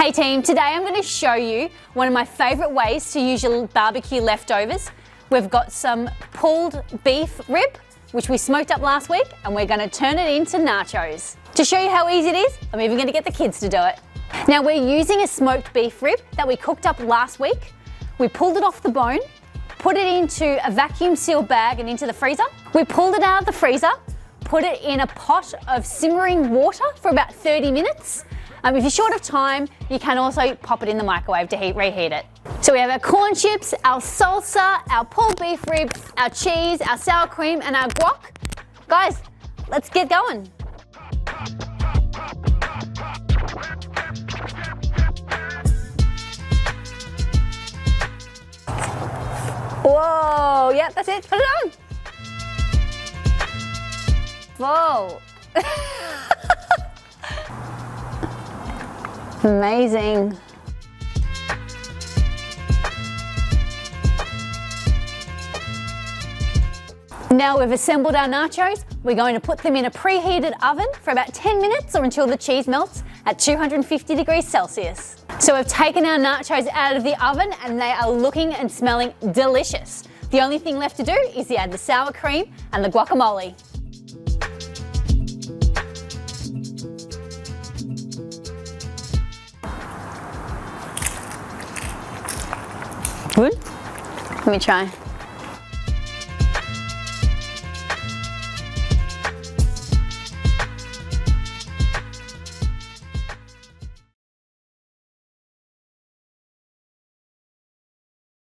Hey team, today I'm going to show you one of my favourite ways to use your barbecue leftovers. We've got some pulled beef rib, which we smoked up last week, and we're going to turn it into nachos. To show you how easy it is, I'm even going to get the kids to do it. Now we're using a smoked beef rib that we cooked up last week. We pulled it off the bone, put it into a vacuum sealed bag and into the freezer. We pulled it out of the freezer, put it in a pot of simmering water for about 30 minutes. If you're short of time, you can also pop it in the microwave to reheat it. So we have our corn chips, our salsa, our pulled beef rib, our cheese, our sour cream, and our guac. Guys, let's get going. Whoa, yep, that's it, put it on. Whoa. Amazing. Now we've assembled our nachos, we're going to put them in a preheated oven for about 10 minutes or until the cheese melts at 250 degrees Celsius. So we've taken our nachos out of the oven and they are looking and smelling delicious. The only thing left to do is to add the sour cream and the guacamole. Good? Let me try.